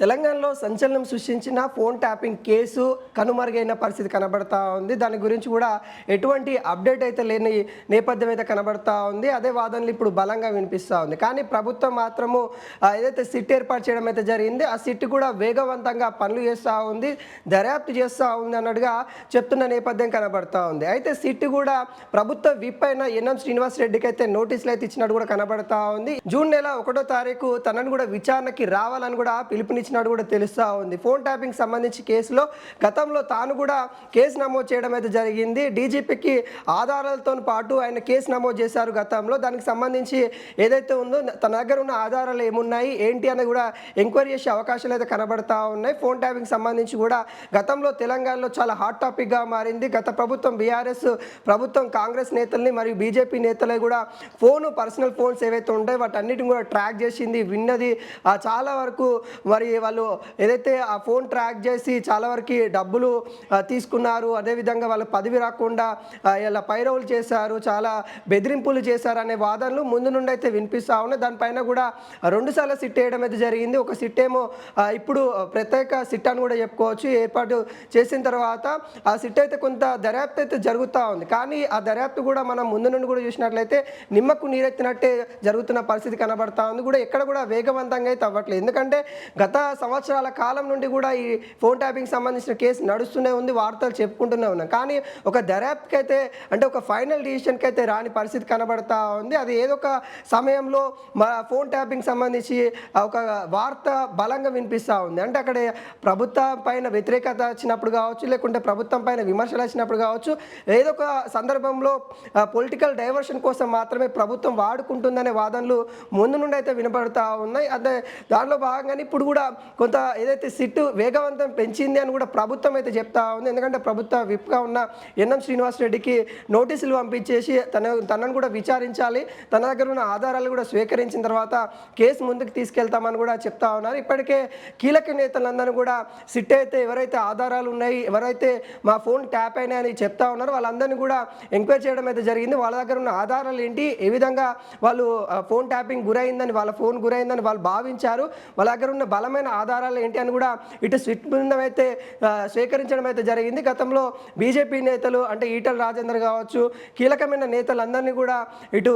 తెలంగాణలో సంచలనం సృష్టించిన ఫోన్ ట్యాపింగ్ కేసు కనుమరుగైన పరిస్థితి కనబడతా ఉంది. దాని గురించి కూడా ఎటువంటి అప్డేట్ అయితే లేని నేపథ్యం అయితే కనబడతా ఉంది. అదే వాదనలు ఇప్పుడు బలంగా వినిపిస్తూ ఉంది. కానీ ప్రభుత్వం మాత్రము ఏదైతే సిట్ ఏర్పాటు చేయడం అయితే జరిగింది, ఆ సిట్ కూడా వేగవంతంగా పనులు చేస్తూ ఉంది, దర్యాప్తు చేస్తూ ఉంది అన్నట్టుగా చెప్తున్న నేపథ్యం కనబడతా ఉంది. అయితే సిట్ కూడా ప్రభుత్వ విప్ అయిన ఎన్ఎం శ్రీనివాస్ రెడ్డికి అయితే నోటీసులు అయితే ఇచ్చినట్టు కూడా కనబడతా ఉంది. జూన్ నెల 1వ తారీఖు తనను కూడా విచారణకి రావాలని కూడా పిలుపునిచ్చినట్టు కూడా తెలుస్తూ ఉంది. ఫోన్ ట్యాపింగ్ సంబంధించి కేసులో గతంలో తాను కూడా కేసు నమోదు చేయడం అయితే జరిగింది. డీజీపీకి ఆధారాలతో పాటు ఆయన కేసు నమోదు చేశారు గతంలో. దానికి సంబంధించి ఏదైతే ఉందో తన దగ్గర ఉన్న ఆధారాలు ఏమున్నాయి ఏంటి అని కూడా ఎంక్వైరీ చేసే అవకాశాలు అయితే కనబడతా ఉన్నాయి. ఫోన్ ట్యాపింగ్ సంబంధించి కూడా గతంలో తెలంగాణలో చాలా హాట్ టాపిక్గా మారింది. గత ప్రభుత్వం బీఆర్ఎస్ ప్రభుత్వం కాంగ్రెస్ నేతల్ని మరియు బీజేపీ నేతలే కూడా పర్సనల్ ఫోన్స్ ఏవైతే ఉంటాయో వాటన్నిటిని కూడా ట్రాక్ చేసింది, విన్నది. చాలా వరకు మరి వాళ్ళు ఏదైతే ఆ ఫోన్ ట్రాక్ చేసి చాలా వరకు డబ్బులు తీసుకున్నారు, అదేవిధంగా వాళ్ళ పదవి రాకుండా ఇలా పైరవులు చేశారు, చాలా బెదిరింపులు చేశారు అనే వాదనలు ముందు నుండి అయితే వినిపిస్తూ ఉన్నాయి. దానిపైన కూడా 2 సార్లు సిట్ వేయడం అయితే జరిగింది. ఒక సిట్ ఏమో ఇప్పుడు ప్రత్యేక సిట్ అని కూడా చెప్పుకోవచ్చు ఏర్పాటు చేసిన తర్వాత ఆ సిట్ అయితే కొంత దర్యాప్తు అయితే జరుగుతూ ఉంది. కానీ ఆ దర్యాప్తు కూడా మనం ముందు నుండి కూడా చూసినట్లయితే నిమ్మకు నీరెత్తినట్టే జరుగుతున్న పరిస్థితి కనబడతా ఉంది. కూడా ఎక్కడ కూడా వేగవంతంగా అయితే అవ్వట్లేదు. ఎందుకంటే గత సంవత్సరాల కాలం నుండి కూడా ఈ ఫోన్ ట్యాపింగ్ సంబంధించిన కేసు నడుస్తూనే ఉంది, వార్తలు చెప్పుకుంటూనే ఉన్నాం. కానీ ఒక దర్యాప్తుకి అయితే అంటే ఒక ఫైనల్ డిసిషన్కి అయితే రాని పరిస్థితి కనబడతా ఉంది. అది ఏదో ఒక సమయంలో ఫోన్ ట్యాపింగ్ సంబంధించి ఒక వార్త బలంగా వినిపిస్తూ ఉంది. అంటే అక్కడ ప్రభుత్వం పైన వ్యతిరేకత వచ్చినప్పుడు కావచ్చు, లేకుంటే ప్రభుత్వం పైన విమర్శలు వచ్చినప్పుడు కావచ్చు, ఏదో ఒక సందర్భంలో పొలిటికల్ డైవర్షన్ కోసం మాత్రమే ప్రభుత్వం వాడుకుంటుందనే వాదనలు ముందు నుండి అయితే వినపడతా ఉన్నాయి. అదే దానిలో భాగంగానే ఇప్పుడు కూడా కొంత ఏదైతే సిట్ వేగవంతం పెంచింది అని కూడా ప్రభుత్వం అయితే చెప్తా ఉంది. ఎందుకంటే ప్రభుత్వ విప్గా ఉన్న ఎన్ఎం శ్రీనివాస్ రెడ్డికి నోటీసులు పంపించేసి తనను కూడా విచారించాలి, తన దగ్గర ఉన్న ఆధారాలు కూడా స్వీకరించిన తర్వాత కేసు ముందుకు తీసుకెళ్తామని కూడా చెప్తా ఉన్నారు. ఇప్పటికే కీలక నేతలందరూ కూడా సిట్ అయితే ఎవరైతే ఆధారాలు ఉన్నాయి, ఎవరైతే మా ఫోన్ ట్యాప్ అయినాయని చెప్తా ఉన్నారో వాళ్ళందరినీ కూడా ఎంక్వైరీ చేయడం అయితే జరిగింది. వాళ్ళ దగ్గర ఉన్న ఆధారాలు ఏంటి, ఏ విధంగా వాళ్ళు ఫోన్ ట్యాపింగ్ గురైందని, వాళ్ళ ఫోన్ గురైందని వాళ్ళు భావించారు, వాళ్ళ దగ్గర ఉన్న బలమైన ఆధారాలు ఏంటి అని కూడా ఇటు సిట్ బృందం అయితే స్వీకరించడం అయితే జరిగింది. గతంలో బీజేపీ నేతలు అంటే ఈటల రాజేందర్ కావచ్చు, కీలకమైన నేతలందరినీ కూడా ఇటు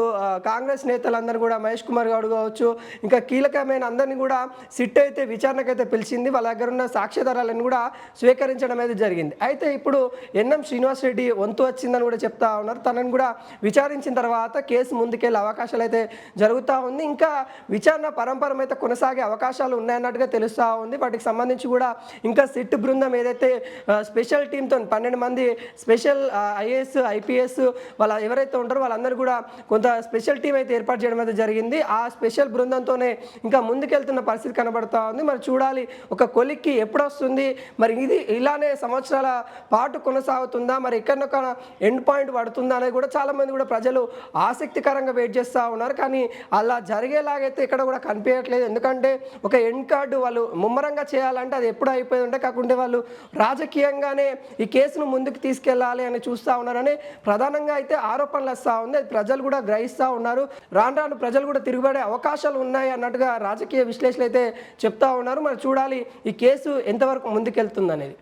కాంగ్రెస్ నేతలందరూ కూడా మహేష్ కుమార్ గౌడ్ కావచ్చు, ఇంకా కీలకమైన అందరినీ కూడా సిట్ అయితే విచారణకైతే పిలిచింది. వాళ్ళ దగ్గర ఉన్న సాక్ష్యాధారాలను కూడా స్వీకరించడం అయితే జరిగింది. అయితే ఇప్పుడు ఎన్ఎం శ్రీనివాస్ రెడ్డి వంతు వచ్చిందని కూడా చెప్తా ఉన్నారు. తనను కూడా విచారించిన తర్వాత కేసు ముందుకెళ్ళే అవకాశాలు అయితే జరుగుతూ ఉంది. ఇంకా విచారణ పరంపర అయితే కొనసాగే అవకాశాలు ఉన్నాయన్నట్టుగా తెలుస్తూ ఉంది. వాటికి సంబంధించి కూడా ఇంకా సిట్ బృందం ఏదైతే స్పెషల్ టీంతో 12 మంది స్పెషల్ ఐఏఎస్ ఐపీఎస్ వాళ్ళ ఎవరైతే ఉంటారో వాళ్ళందరూ కూడా కొంత స్పెషల్ టీం అయితే ఏర్పాటు చేయడం అయితే జరిగింది. ఆ స్పెషల్ బృందంతోనే ఇంకా ముందుకెళ్తున్న పరిస్థితి కనబడతా ఉంది. మరి చూడాలి ఒక కొలిక్కి ఎప్పుడు వస్తుంది, మరి ఇది ఇలానే సంవత్సరాల పాటు కొనసాగుతుందా, మరి ఎక్కడొక ఎండ్ పాయింట్ పడుతుందా అనేది కూడా చాలామంది కూడా ప్రజలు ఆసక్తికరంగా వెయిట్ చేస్తూ ఉన్నారు. కానీ అలా జరిగేలాగైతే ఇక్కడ కూడా కనిపించట్లేదు. ఎందుకంటే ఒక ఎండ్ కార్డు వాళ్ళు ముమ్మరంగా చేయాలంటే అది ఎప్పుడు అయిపోయి ఉంటే కాకుండా వాళ్ళు రాజకీయంగానే ఈ కేసును ముందుకు తీసుకెళ్లాలి అని చూస్తూ ఉన్నారని ప్రధానంగా అయితే ఆరోపణలు వస్తూ ఉంది. అది ప్రజలు కూడా గ్రహిస్తూ ఉన్నారు. రాను ప్రజలు కూడా తిరుగుబడే అవకాశాలు ఉన్నాయి అన్నట్టుగా రాజకీయ విశ్లేషణలు అయితే చెప్తా ఉన్నారు. మరి చూడాలి ఈ కేసు ఎంతవరకు ముందుకెళ్తుంది అనేది.